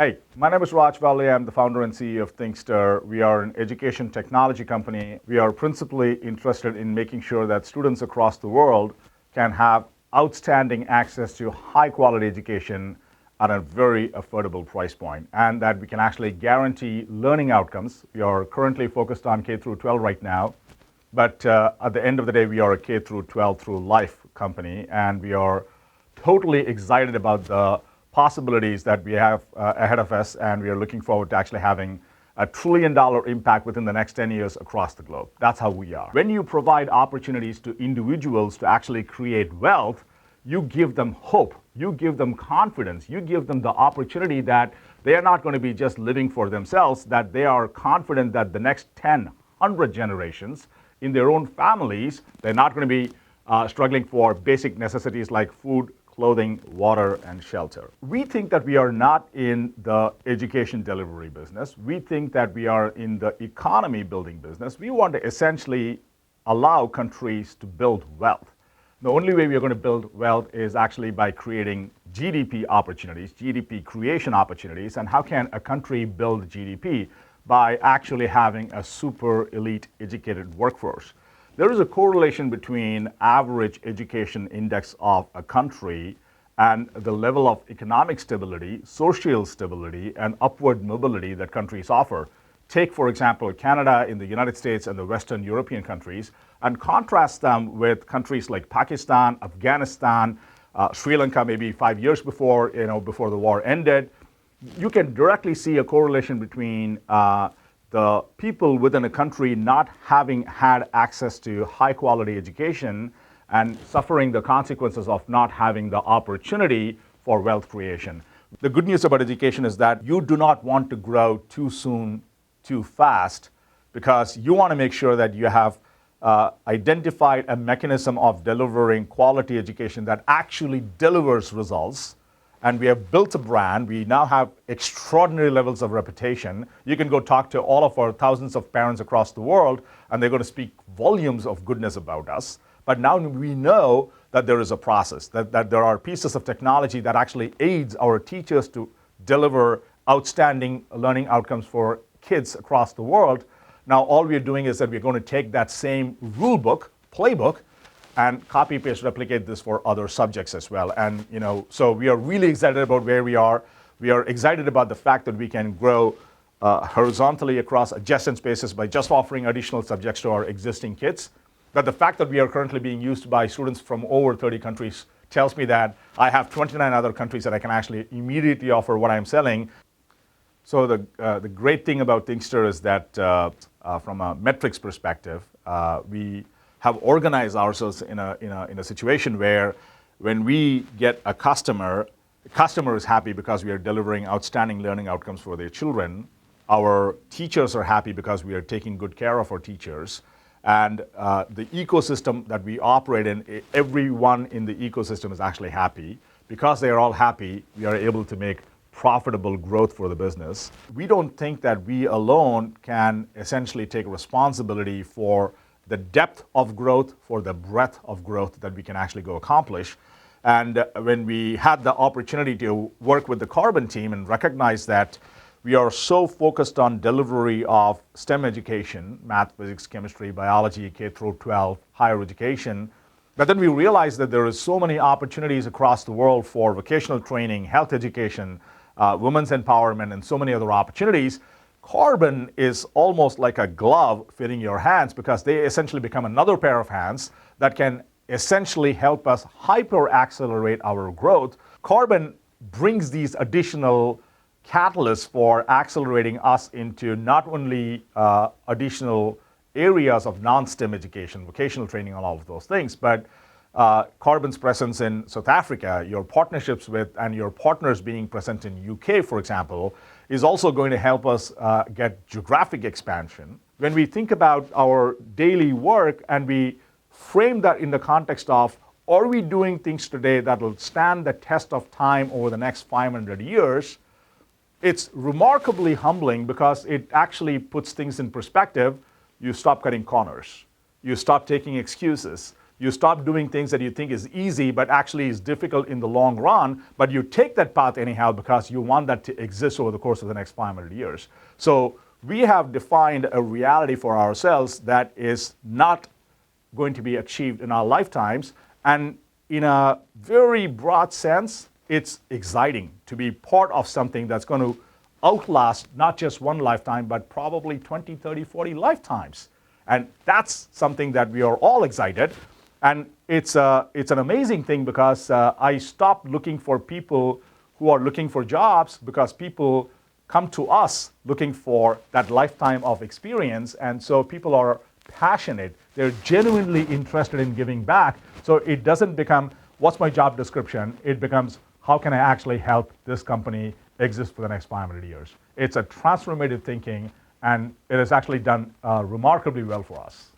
Hey, my name is Raj Valley. I'm the founder and CEO of Thinkster. We are an education technology company. We are principally interested in making sure that students across the world can have outstanding access to high quality education at a very affordable price point, and that we can actually guarantee learning outcomes. We are currently focused on K through 12 right now, but at the end of the day, we are a K through 12 through life company, and we are totally excited about the possibilities that we have ahead of us, and we are looking forward to actually having $1 trillion impact within the next 10 years across the globe. That's how we are. When you provide opportunities to individuals to actually create wealth, you give them hope, you give them confidence, you give them the opportunity that they are not going to be just living for themselves, that they are confident that the next 10, 100 generations in their own families, they're not going to be struggling for basic necessities like food, clothing, water, and shelter. We think that we are not in the education delivery business. We think that we are in the economy building business. We want to essentially allow countries to build wealth. The only way we are going to build wealth is actually by creating GDP opportunities, GDP creation opportunities. And how can a country build GDP? By actually having a super elite educated workforce. There is a correlation between average education index of a country and the level of economic stability, social stability, and upward mobility that countries offer. Take, for example, Canada in the United States and the Western European countries, and contrast them with countries like Pakistan, Afghanistan, Sri Lanka maybe 5 years before, before the war ended. You can directly see a correlation between the people within a country not having had access to high quality education and suffering the consequences of not having the opportunity for wealth creation. The good news about education is that you do not want to grow too soon, too fast, because you want to make sure that you have identified a mechanism of delivering quality education that actually delivers results. And we have built a brand. We now have extraordinary levels of reputation. You can go talk to all of our thousands of parents across the world, and they're going to speak volumes of goodness about us. But now we know that there is a process, that there are pieces of technology that actually aids our teachers to deliver outstanding learning outcomes for kids across the world. Now, all we're doing is that we're going to take that same rule book, playbook, and copy, paste, replicate this for other subjects as well. And so we are really excited about where we are. We are excited about the fact that we can grow horizontally across adjacent spaces by just offering additional subjects to our existing kids. But the fact that we are currently being used by students from over 30 countries tells me that I have 29 other countries that I can actually immediately offer what I'm selling. So the great thing about Thinkster is that from a metrics perspective, we have organized ourselves in a situation where when we get a customer, the customer is happy because we are delivering outstanding learning outcomes for their children. Our teachers are happy because we are taking good care of our teachers. And the ecosystem that we operate in, everyone in the ecosystem is actually happy. Because they are all happy, we are able to make profitable growth for the business. We don't think that we alone can essentially take responsibility for the depth of growth, for the breadth of growth that we can actually go accomplish. And when we had the opportunity to work with the Carbon team and recognize that we are so focused on delivery of STEM education, math, physics, chemistry, biology, K through 12, higher education, but then we realized that there is so many opportunities across the world for vocational training, health education, women's empowerment, and so many other opportunities. Carbon is almost like a glove fitting your hands, because they essentially become another pair of hands that can essentially help us hyper accelerate our growth. Carbon brings these additional catalysts for accelerating us into not only additional areas of non-STEM education, vocational training, and all of those things, but Carbon's presence in South Africa, your partnerships with and your partners being present in UK, for example, is also going to help us get geographic expansion. When we think about our daily work and we frame that in the context of, are we doing things today that will stand the test of time over the next 500 years, it's remarkably humbling, because it actually puts things in perspective. You stop cutting corners. You stop taking excuses. You stop doing things that you think is easy, but actually is difficult in the long run, but you take that path anyhow because you want that to exist over the course of the next 500 years. So we have defined a reality for ourselves that is not going to be achieved in our lifetimes. And in a very broad sense, it's exciting to be part of something that's going to outlast not just one lifetime, but probably 20, 30, 40 lifetimes. And that's something that we are all excited. And it's an amazing thing because I stopped looking for people who are looking for jobs because people come to us looking for that lifetime of experience. And so people are passionate. They're genuinely interested in giving back. So it doesn't become, what's my job description? It becomes, how can I actually help this company exist for the next 500 years? It's a transformative thinking, and it has actually done remarkably well for us.